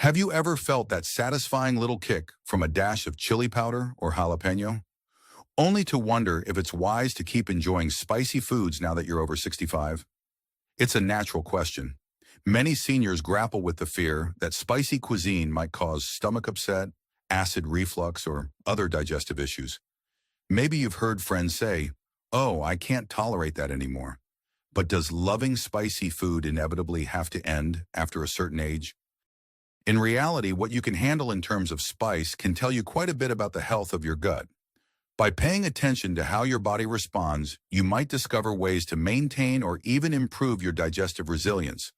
Have you ever felt that satisfying little kick from a dash of chili powder or jalapeno? Only to wonder if it's wise to keep enjoying spicy foods now that you're over 65? It's a natural question. Many seniors grapple with the fear that spicy cuisine might cause stomach upset, acid reflux, or other digestive issues. Maybe you've heard friends say, "Oh, I can't tolerate that anymore." But does loving spicy food inevitably have to end after a certain age? In reality, what you can handle in terms of spice can tell you quite a bit about the health of your gut. By paying attention to how your body responds, you might discover ways to maintain or even improve your digestive resilience,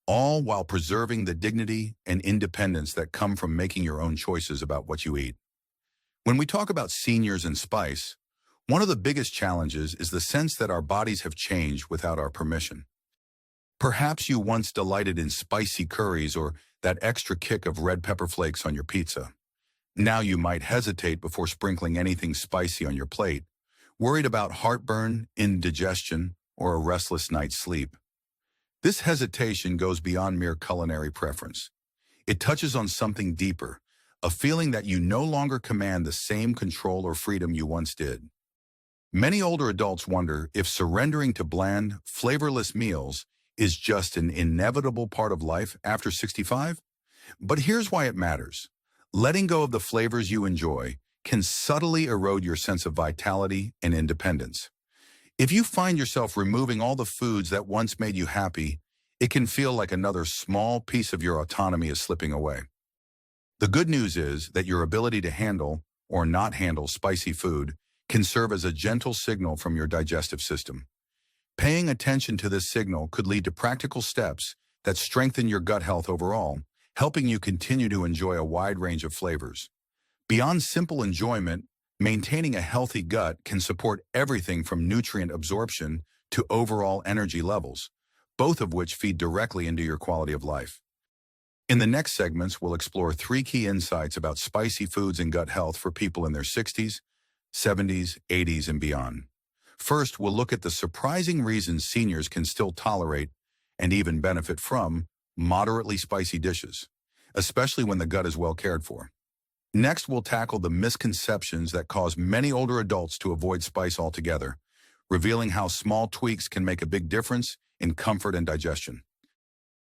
all while preserving the dignity and independence that come from making your own choices about what you eat. When we talk about seniors and spice, one of the biggest challenges is the sense that our bodies have changed without our permission. Perhaps you once delighted in spicy curries or that extra kick of red pepper flakes on your pizza. Now you might hesitate before sprinkling anything spicy on your plate, worried about heartburn, indigestion, or a restless night's sleep. This hesitation goes beyond mere culinary preference. It touches on something deeper, a feeling that you no longer command the same control or freedom you once did. Many older adults wonder if surrendering to bland, flavorless meals is just an inevitable part of life after 65? But here's why it matters. Letting go of the flavors you enjoy can subtly erode your sense of vitality and independence. If you find yourself removing all the foods that once made you happy, it can feel like another small piece of your autonomy is slipping away. The good news is that your ability to handle or not handle spicy food can serve as a gentle signal from your digestive system. Paying attention to this signal could lead to practical steps that strengthen your gut health overall, helping you continue to enjoy a wide range of flavors. Beyond simple enjoyment, maintaining a healthy gut can support everything from nutrient absorption to overall energy levels, both of which feed directly into your quality of life. In the next segments, we'll explore 3 key insights about spicy foods and gut health for people in their 60s, 70s, 80s, and beyond. First, we'll look at the surprising reasons seniors can still tolerate and even benefit from moderately spicy dishes, especially when the gut is well cared for. Next, we'll tackle the misconceptions that cause many older adults to avoid spice altogether, revealing how small tweaks can make a big difference in comfort and digestion.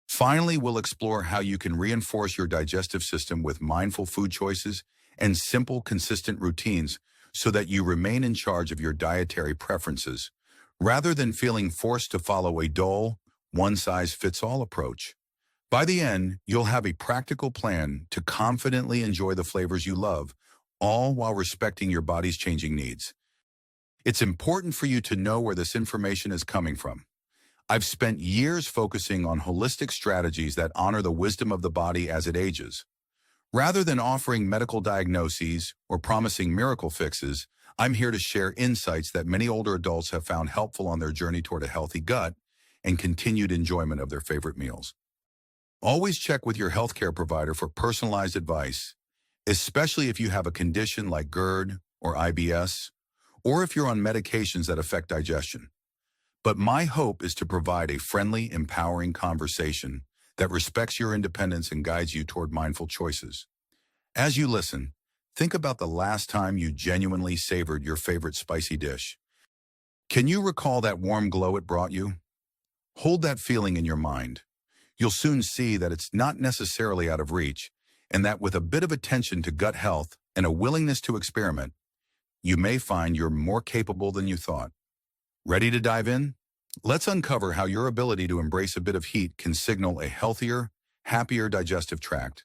Finally, we'll explore how you can reinforce your digestive system with mindful food choices and simple, consistent routines so that you remain in charge of your dietary preferences, rather than feeling forced to follow a dull, one-size-fits-all approach. By the end, you'll have a practical plan to confidently enjoy the flavors you love, all while respecting your body's changing needs. It's important for you to know where this information is coming from. I've spent years focusing on holistic strategies that honor the wisdom of the body as it ages. Rather than offering medical diagnoses or promising miracle fixes, I'm here to share insights that many older adults have found helpful on their journey toward a healthy gut and continued enjoyment of their favorite meals. Always check with your healthcare provider for personalized advice, especially if you have a condition like GERD or IBS, or if you're on medications that affect digestion. But my hope is to provide a friendly, empowering conversation that respects your independence and guides you toward mindful choices. As you listen, think about the last time you genuinely savored your favorite spicy dish. Can you recall that warm glow it brought you? Hold that feeling in your mind. You'll soon see that it's not necessarily out of reach, and that with a bit of attention to gut health and a willingness to experiment, you may find you're more capable than you thought. Ready to dive in? Let's uncover how your ability to embrace a bit of heat can signal a healthier, happier digestive tract,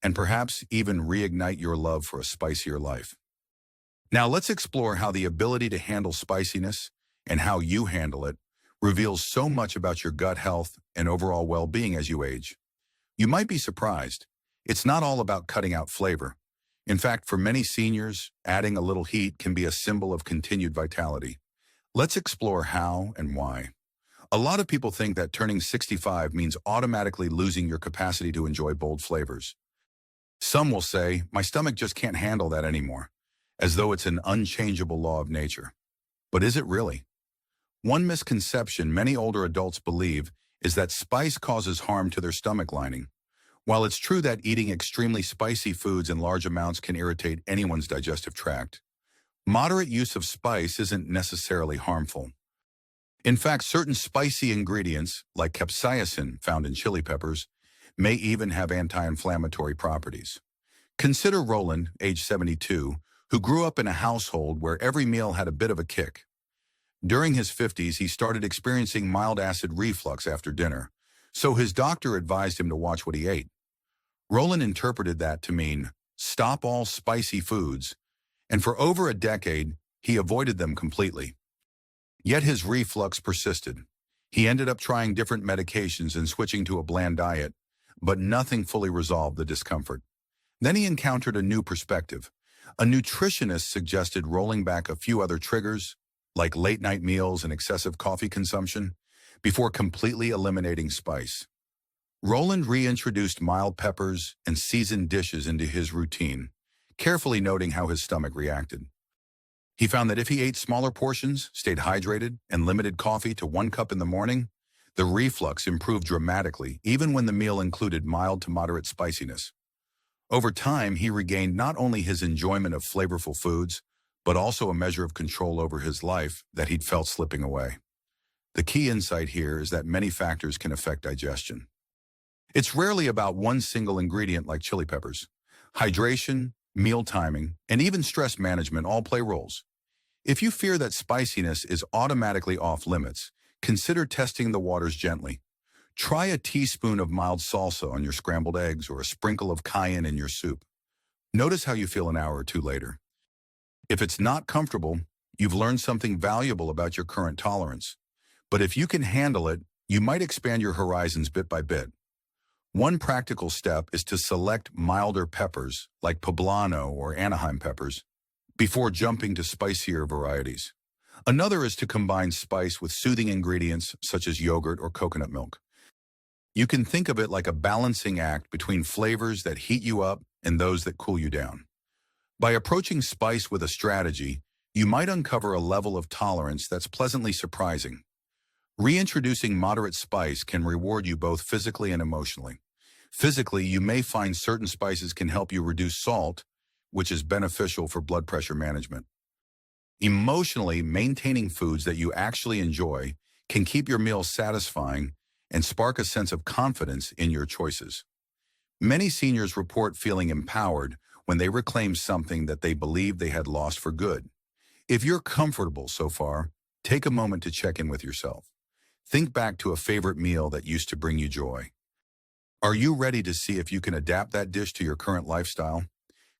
and perhaps even reignite your love for a spicier life. Now let's explore how the ability to handle spiciness and how you handle it reveals so much about your gut health and overall well-being as you age. You might be surprised. It's not all about cutting out flavor. In fact, for many seniors, adding a little heat can be a symbol of continued vitality. Let's explore how and why. A lot of people think that turning 65 means automatically losing your capacity to enjoy bold flavors. Some will say, "My stomach just can't handle that anymore," as though it's an unchangeable law of nature. But is it really? One misconception many older adults believe is that spice causes harm to their stomach lining, While it's true that eating extremely spicy foods in large amounts can irritate anyone's digestive tract, moderate use of spice isn't necessarily harmful. In fact, certain spicy ingredients, like capsaicin found in chili peppers, may even have anti-inflammatory properties. Consider Roland, age 72, who grew up in a household where every meal had a bit of a kick. During his 50s, he started experiencing mild acid reflux after dinner, so his doctor advised him to watch what he ate. Roland interpreted that to mean, stop all spicy foods, and for over a decade, he avoided them completely. Yet his reflux persisted. He ended up trying different medications and switching to a bland diet, but nothing fully resolved the discomfort. Then he encountered a new perspective. A nutritionist suggested rolling back a few other triggers, like late-night meals and excessive coffee consumption, before completely eliminating spice. Roland reintroduced mild peppers and seasoned dishes into his routine, carefully noting how his stomach reacted. He found that if he ate smaller portions, stayed hydrated, and limited coffee to 1 cup in the morning, the reflux improved dramatically, even when the meal included mild to moderate spiciness. Over time, he regained not only his enjoyment of flavorful foods, but also a measure of control over his life that he'd felt slipping away. The key insight here is that many factors can affect digestion. It's rarely about one single ingredient like chili peppers. Hydration, meal timing, and even stress management all play roles. If you fear that spiciness is automatically off limits, consider testing the waters gently. Try a teaspoon of mild salsa on your scrambled eggs or a sprinkle of cayenne in your soup. Notice how you feel an hour or two later. If it's not comfortable, you've learned something valuable about your current tolerance. But if you can handle it, you might expand your horizons bit by bit. One practical step is to select milder peppers, like poblano or Anaheim peppers, before jumping to spicier varieties. Another is to combine spice with soothing ingredients such as yogurt or coconut milk. You can think of it like a balancing act between flavors that heat you up and those that cool you down. By approaching spice with a strategy, you might uncover a level of tolerance that's pleasantly surprising. Reintroducing moderate spice can reward you both physically and emotionally. Physically, you may find certain spices can help you reduce salt, which is beneficial for blood pressure management. Emotionally, maintaining foods that you actually enjoy can keep your meals satisfying and spark a sense of confidence in your choices. Many seniors report feeling empowered when they reclaim something that they believed they had lost for good. If you're comfortable so far, take a moment to check in with yourself. Think back to a favorite meal that used to bring you joy. Are you ready to see if you can adapt that dish to your current lifestyle?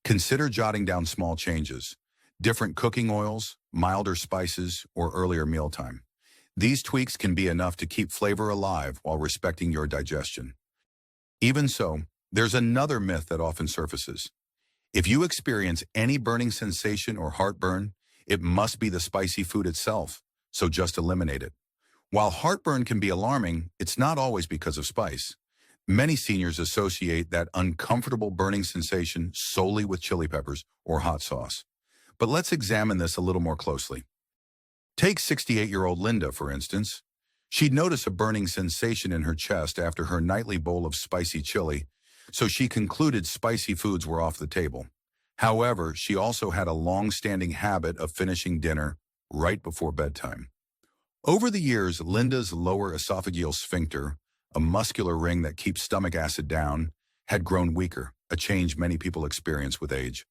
Consider jotting down small changes, different cooking oils, milder spices, or earlier mealtime. These tweaks can be enough to keep flavor alive while respecting your digestion. Even so, there's another myth that often surfaces. If you experience any burning sensation or heartburn, it must be the spicy food itself, so just eliminate it. While heartburn can be alarming, it's not always because of spice. Many seniors associate that uncomfortable burning sensation solely with chili peppers or hot sauce. But let's examine this a little more closely. Take 68-year-old Linda, for instance. She'd notice a burning sensation in her chest after her nightly bowl of spicy chili, so she concluded spicy foods were off the table. However, she also had a long-standing habit of finishing dinner right before bedtime. Over the years, Linda's lower esophageal sphincter, a muscular ring that keeps stomach acid down, had grown weaker, a change many people experience with age.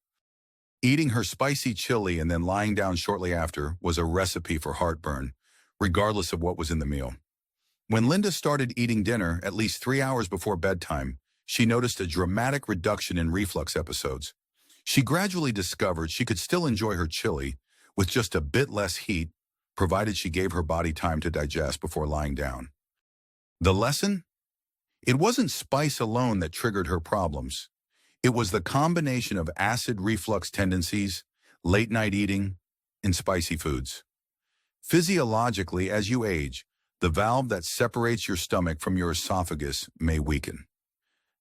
Eating her spicy chili and then lying down shortly after was a recipe for heartburn, regardless of what was in the meal. When Linda started eating dinner at least 3 hours before bedtime, she noticed a dramatic reduction in reflux episodes. She gradually discovered she could still enjoy her chili with just a bit less heat, provided she gave her body time to digest before lying down. The lesson? It wasn't spice alone that triggered her problems. It was the combination of acid reflux tendencies, late-night eating, and spicy foods. Physiologically, as you age, the valve that separates your stomach from your esophagus may weaken.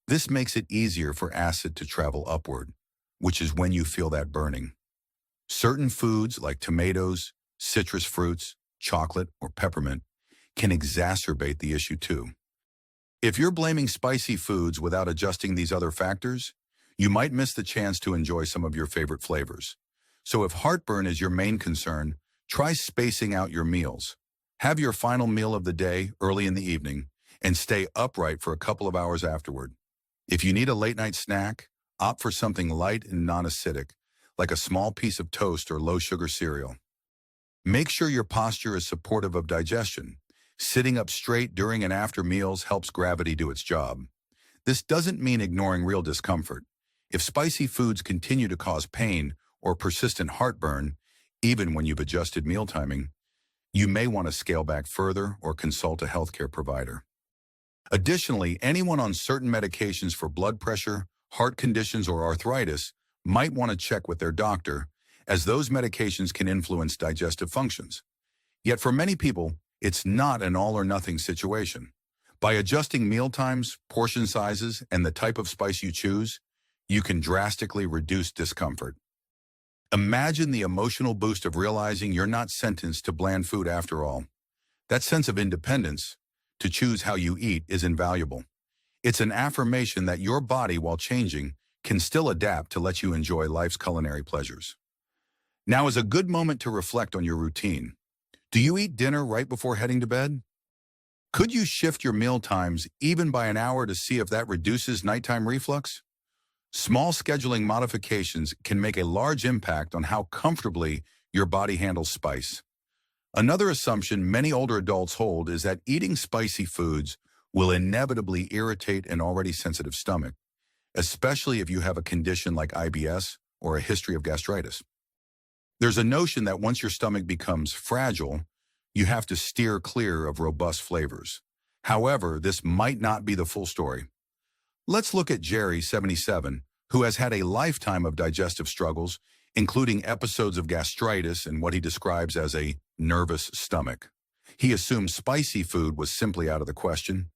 This makes it easier for acid to travel upward, which is when you feel that burning. Certain foods like tomatoes, citrus fruits, chocolate, or peppermint can exacerbate the issue too. If you're blaming spicy foods without adjusting these other factors, you might miss the chance to enjoy some of your favorite flavors. So if heartburn is your main concern, try spacing out your meals. Have your final meal of the day early in the evening and stay upright for a couple of hours afterward. If you need a late-night snack, opt for something light and non-acidic, like a small piece of toast or low-sugar cereal. Make sure your posture is supportive of digestion. Sitting up straight during and after meals helps gravity do its job. This doesn't mean ignoring real discomfort. If spicy foods continue to cause pain or persistent heartburn, even when you've adjusted meal timing, you may want to scale back further or consult a healthcare provider. Additionally, anyone on certain medications for blood pressure, heart conditions, or arthritis might want to check with their doctor, as those medications can influence digestive functions. Yet for many people, it's not an all-or-nothing situation. By adjusting meal times, portion sizes, and the type of spice you choose, you can drastically reduce discomfort. Imagine the emotional boost of realizing you're not sentenced to bland food after all. That sense of independence, to choose how you eat, is invaluable. It's an affirmation that your body, while changing, can still adapt to let you enjoy life's culinary pleasures. Now is a good moment to reflect on your routine. Do you eat dinner right before heading to bed? Could you shift your meal times even by an hour to see if that reduces nighttime reflux? Small scheduling modifications can make a large impact on how comfortably your body handles spice. Another assumption many older adults hold is that eating spicy foods will inevitably irritate an already sensitive stomach, especially if you have a condition like IBS or a history of gastritis. There's a notion that once your stomach becomes fragile, you have to steer clear of robust flavors. However, this might not be the full story. Let's look at Jerry, 77, who has had a lifetime of digestive struggles, including episodes of gastritis and what he describes as a nervous stomach. He assumed spicy food was simply out of the question.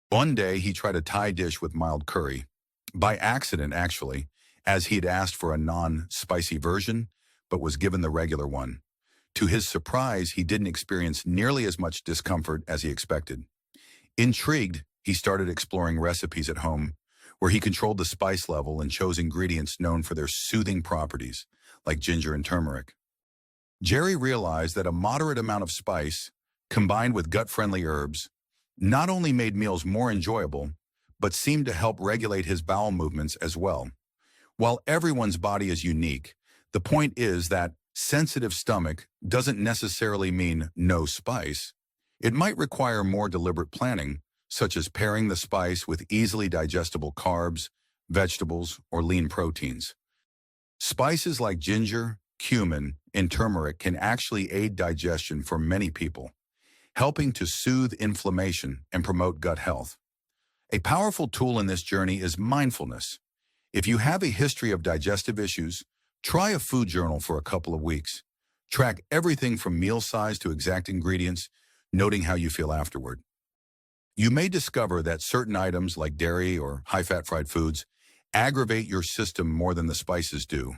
One day, he tried a Thai dish with mild curry. By accident, actually, as he'd asked for a non-spicy version, but was given the regular one. To his surprise, he didn't experience nearly as much discomfort as he expected. Intrigued, he started exploring recipes at home, where he controlled the spice level and chose ingredients known for their soothing properties, like ginger and turmeric. Jerry realized that a moderate amount of spice, combined with gut-friendly herbs, not only made meals more enjoyable, but seemed to help regulate his bowel movements as well. While everyone's body is unique, the point is that sensitive stomach doesn't necessarily mean no spice. It might require more deliberate planning, such as pairing the spice with easily digestible carbs, vegetables, or lean proteins. Spices like ginger, cumin, and turmeric can actually aid digestion for many people, helping to soothe inflammation and promote gut health. A powerful tool in this journey is mindfulness. If you have a history of digestive issues, try a food journal for a couple of weeks. Track everything from meal size to exact ingredients, noting how you feel afterward. You may discover that certain items like dairy or high-fat fried foods aggravate your system more than the spices do.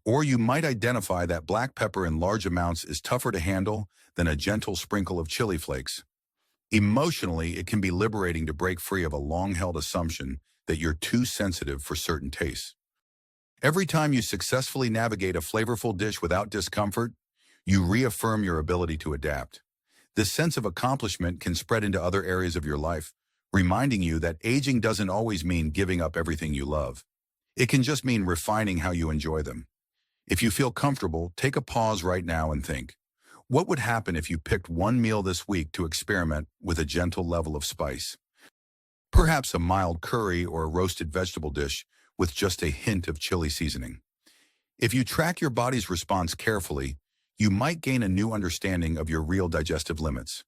Or you might identify that black pepper in large amounts is tougher to handle than a gentle sprinkle of chili flakes. Emotionally, it can be liberating to break free of a long-held assumption that you're too sensitive for certain tastes. Every time you successfully navigate a flavorful dish without discomfort, you reaffirm your ability to adapt. This sense of accomplishment can spread into other areas of your life, reminding you that aging doesn't always mean giving up everything you love. It can just mean refining how you enjoy them. If you feel comfortable, take a pause right now and think, what would happen if you picked one meal this week to experiment with a gentle level of spice? Perhaps a mild curry or a roasted vegetable dish with just a hint of chili seasoning. If you track your body's response carefully, you might gain a new understanding of your real digestive limits.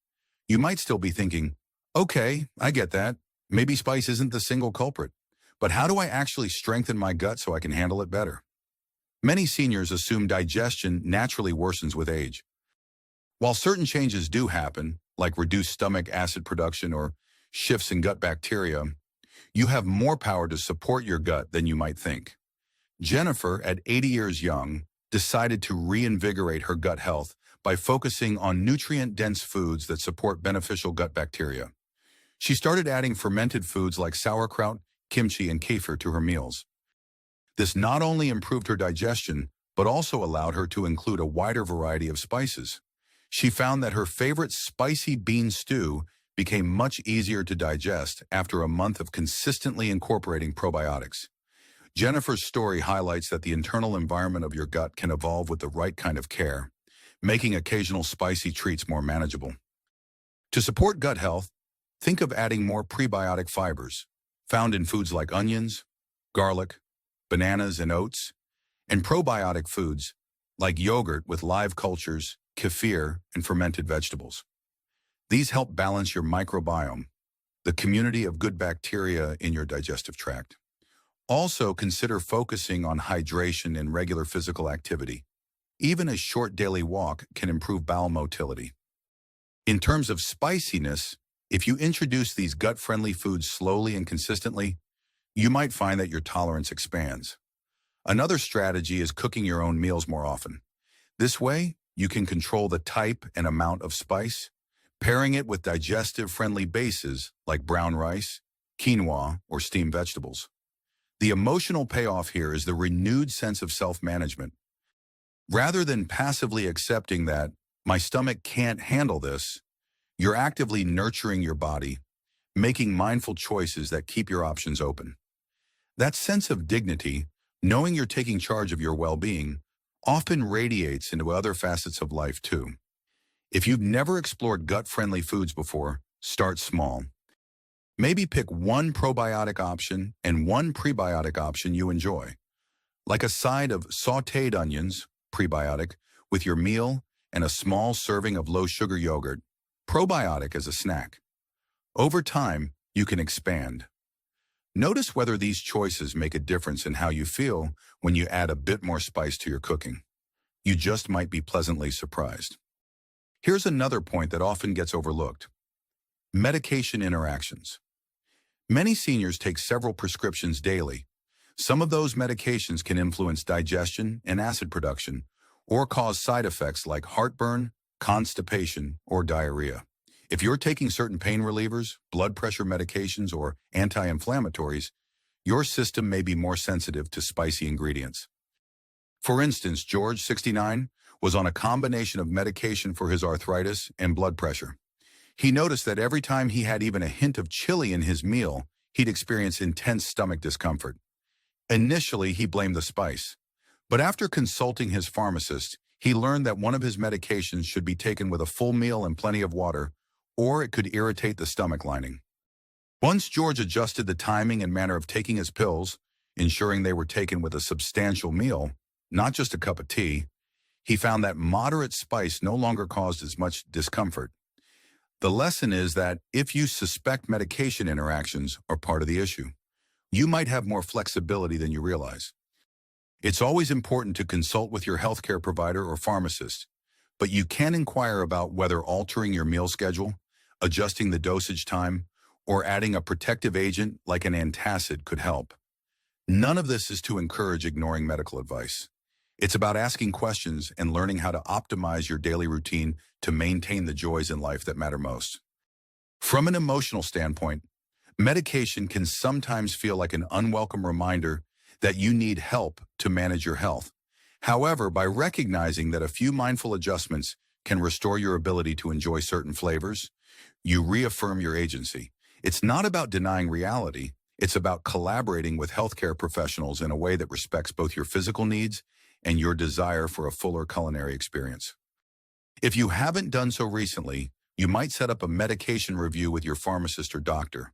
You might still be thinking, okay, I get that. Maybe spice isn't the single culprit, but how do I actually strengthen my gut so I can handle it better? Many seniors assume digestion naturally worsens with age. While certain changes do happen, like reduced stomach acid production or shifts in gut bacteria, you have more power to support your gut than you might think. Jennifer, at 80 years young, decided to reinvigorate her gut health by focusing on nutrient-dense foods that support beneficial gut bacteria. She started adding fermented foods like sauerkraut, kimchi, and kefir to her meals. This not only improved her digestion, but also allowed her to include a wider variety of spices. She found that her favorite spicy bean stew became much easier to digest after a month of consistently incorporating probiotics. Jennifer's story highlights that the internal environment of your gut can evolve with the right kind of care, making occasional spicy treats more manageable. To support gut health, think of adding more prebiotic fibers, found in foods like onions, garlic, bananas, and oats, and probiotic foods like yogurt with live cultures, kefir, and fermented vegetables. These help balance your microbiome, the community of good bacteria in your digestive tract. Also, consider focusing on hydration and regular physical activity. Even a short daily walk can improve bowel motility. In terms of spiciness, if you introduce these gut-friendly foods slowly and consistently, you might find that your tolerance expands. Another strategy is cooking your own meals more often. This way, you can control the type and amount of spice, pairing it with digestive-friendly bases like brown rice, quinoa, or steamed vegetables. The emotional payoff here is the renewed sense of self-management. Rather than passively accepting that, my stomach can't handle this, you're actively nurturing your body, making mindful choices that keep your options open. That sense of dignity, knowing you're taking charge of your well-being, often radiates into other facets of life too. If you've never explored gut-friendly foods before, start small. Maybe pick one probiotic option and one prebiotic option you enjoy, like a side of sautéed onions, prebiotic, with your meal and a small serving of low-sugar yogurt, probiotic as a snack. Over time, you can expand. Notice whether these choices make a difference in how you feel when you add a bit more spice to your cooking. You just might be pleasantly surprised. Here's another point that often gets overlooked: medication interactions. Many seniors take several prescriptions daily. Some of those medications can influence digestion and acid production, or cause side effects like heartburn, constipation, or diarrhea. If you're taking certain pain relievers, blood pressure medications, or anti-inflammatories, your system may be more sensitive to spicy ingredients. For instance, George, 69, was on a combination of medication for his arthritis and blood pressure. He noticed that every time he had even a hint of chili in his meal, he'd experience intense stomach discomfort. Initially, he blamed the spice, but after consulting his pharmacist, he learned that one of his medications should be taken with a full meal and plenty of water, or it could irritate the stomach lining. Once George adjusted the timing and manner of taking his pills, ensuring they were taken with a substantial meal, not just a cup of tea, he found that moderate spice no longer caused as much discomfort. The lesson is that if you suspect medication interactions are part of the issue, you might have more flexibility than you realize. It's always important to consult with your healthcare provider or pharmacist, but you can inquire about whether altering your meal schedule, adjusting the dosage time, or adding a protective agent like an antacid could help. None of this is to encourage ignoring medical advice. It's about asking questions and learning how to optimize your daily routine to maintain the joys in life that matter most. From an emotional standpoint, medication can sometimes feel like an unwelcome reminder that you need help to manage your health. However, by recognizing that a few mindful adjustments can restore your ability to enjoy certain flavors, you reaffirm your agency. It's not about denying reality. It's about collaborating with healthcare professionals in a way that respects both your physical needs and your desire for a fuller culinary experience. If you haven't done so recently, you might set up a medication review with your pharmacist or doctor.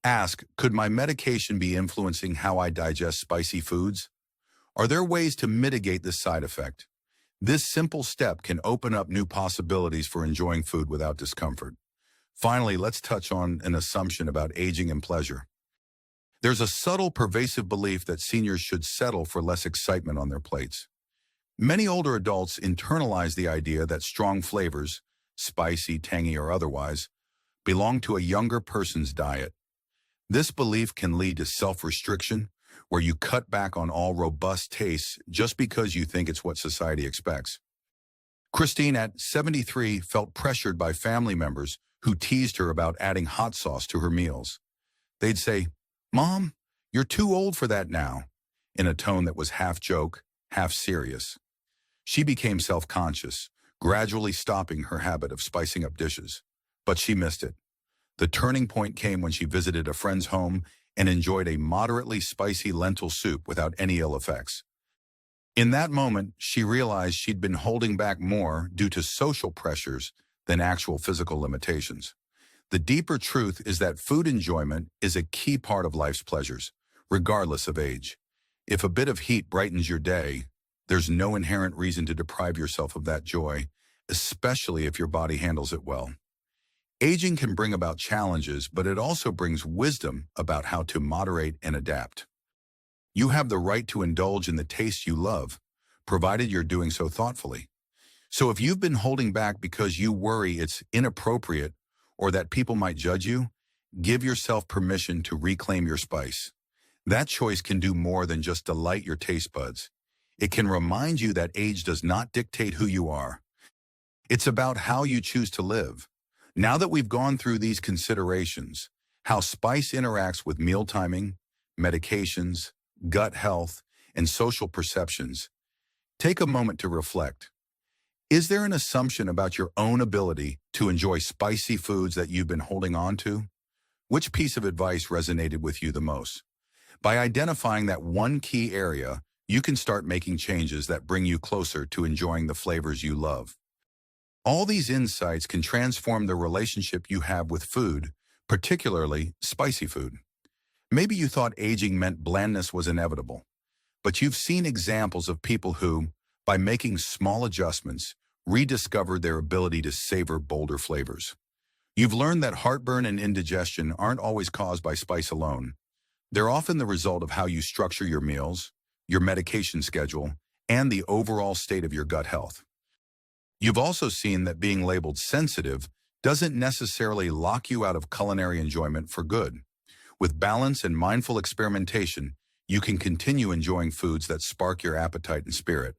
Ask, could my medication be influencing how I digest spicy foods? Are there ways to mitigate this side effect? This simple step can open up new possibilities for enjoying food without discomfort. Finally, let's touch on an assumption about aging and pleasure. There's a subtle, pervasive belief that seniors should settle for less excitement on their plates. Many older adults internalize the idea that strong flavors, spicy, tangy, or otherwise, belong to a younger person's diet. This belief can lead to self-restriction, where you cut back on all robust tastes just because you think it's what society expects. Christine, at 73, felt pressured by family members who teased her about adding hot sauce to her meals. They'd say, "Mom, you're too old for that now," in a tone that was half joke, half serious. She became self-conscious, gradually stopping her habit of spicing up dishes. But she missed it. The turning point came when she visited a friend's home and enjoyed a moderately spicy lentil soup without any ill effects. In that moment, she realized she'd been holding back more due to social pressures than actual physical limitations. The deeper truth is that food enjoyment is a key part of life's pleasures, regardless of age. If a bit of heat brightens your day, there's no inherent reason to deprive yourself of that joy, especially if your body handles it well. Aging can bring about challenges, but it also brings wisdom about how to moderate and adapt. You have the right to indulge in the tastes you love, provided you're doing so thoughtfully. So if you've been holding back because you worry it's inappropriate or that people might judge you, give yourself permission to reclaim your spice. That choice can do more than just delight your taste buds. It can remind you that age does not dictate who you are. It's about how you choose to live. Now that we've gone through these considerations, how spice interacts with meal timing, medications, gut health, and social perceptions, take a moment to reflect. Is there an assumption about your own ability to enjoy spicy foods that you've been holding on to? Which piece of advice resonated with you the most? By identifying that one key area, you can start making changes that bring you closer to enjoying the flavors you love. All these insights can transform the relationship you have with food, particularly spicy food. Maybe you thought aging meant blandness was inevitable, but you've seen examples of people who, by making small adjustments, rediscovered their ability to savor bolder flavors. You've learned that heartburn and indigestion aren't always caused by spice alone. They're often the result of how you structure your meals, your medication schedule, and the overall state of your gut health. You've also seen that being labeled sensitive doesn't necessarily lock you out of culinary enjoyment for good. With balance and mindful experimentation, you can continue enjoying foods that spark your appetite and spirit.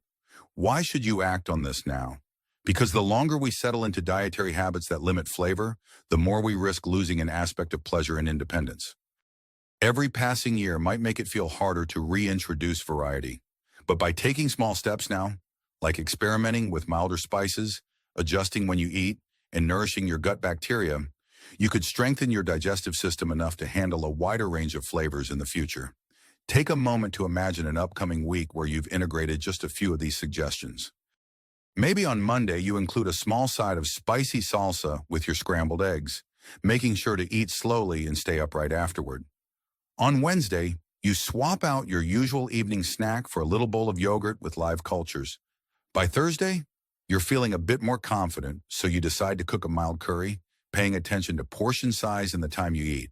Why should you act on this now? Because the longer we settle into dietary habits that limit flavor, the more we risk losing an aspect of pleasure and independence. Every passing year might make it feel harder to reintroduce variety. But by taking small steps now, like experimenting with milder spices, adjusting when you eat, and nourishing your gut bacteria, you could strengthen your digestive system enough to handle a wider range of flavors in the future. Take a moment to imagine an upcoming week where you've integrated just a few of these suggestions. Maybe on Monday you include a small side of spicy salsa with your scrambled eggs, making sure to eat slowly and stay upright afterward. On Wednesday, you swap out your usual evening snack for a little bowl of yogurt with live cultures. By Thursday, you're feeling a bit more confident, so you decide to cook a mild curry, paying attention to portion size and the time you eat.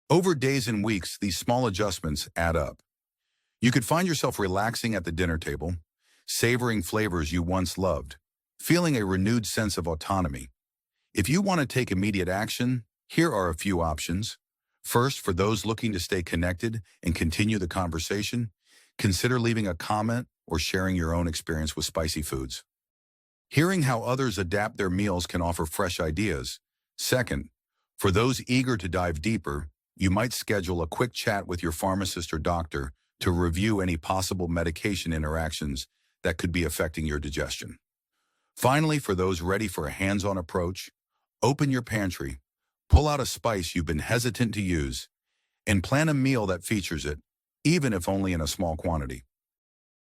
Over days and weeks, these small adjustments add up. You could find yourself relaxing at the dinner table, savoring flavors you once loved, feeling a renewed sense of autonomy. If you want to take immediate action, here are a few options. First, for those looking to stay connected and continue the conversation, consider leaving a comment or sharing your own experience with spicy foods. Hearing how others adapt their meals can offer fresh ideas. Second, for those eager to dive deeper, you might schedule a quick chat with your pharmacist or doctor to review any possible medication interactions that could be affecting your digestion. Finally, for those ready for a hands-on approach, open your pantry, pull out a spice you've been hesitant to use, and plan a meal that features it, even if only in a small quantity.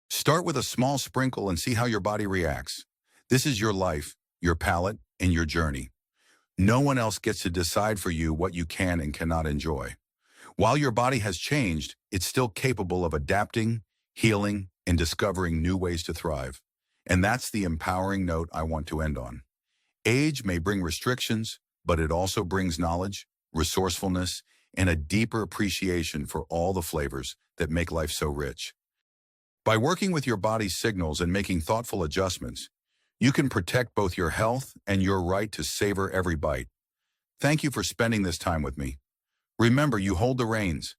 Start with a small sprinkle and see how your body reacts. This is your life, your palate, and your journey. No one else gets to decide for you what you can and cannot enjoy. While your body has changed, it's still capable of adapting, healing, and discovering new ways to thrive. And that's the empowering note I want to end on. Age may bring restrictions, but it also brings knowledge, resourcefulness, and a deeper appreciation for all the flavors that make life so rich. By working with your body's signals and making thoughtful adjustments, you can protect both your health and your right to savor every bite. Thank you for spending this time with me. Remember, you hold the reins.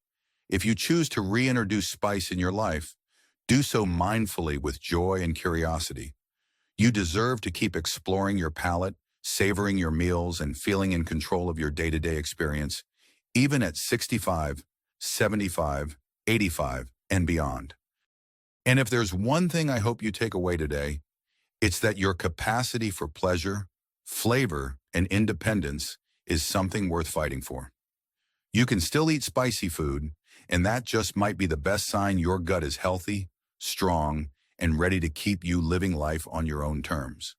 If you choose to reintroduce spice in your life, do so mindfully with joy and curiosity. You deserve to keep exploring your palate, savoring your meals and feeling in control of your day-to-day experience, even at 65, 75, 85, and beyond. And if there's one thing I hope you take away today, it's that your capacity for pleasure, flavor, and independence is something worth fighting for. You can still eat spicy food, and that just might be the best sign your gut is healthy, strong, and ready to keep you living life on your own terms.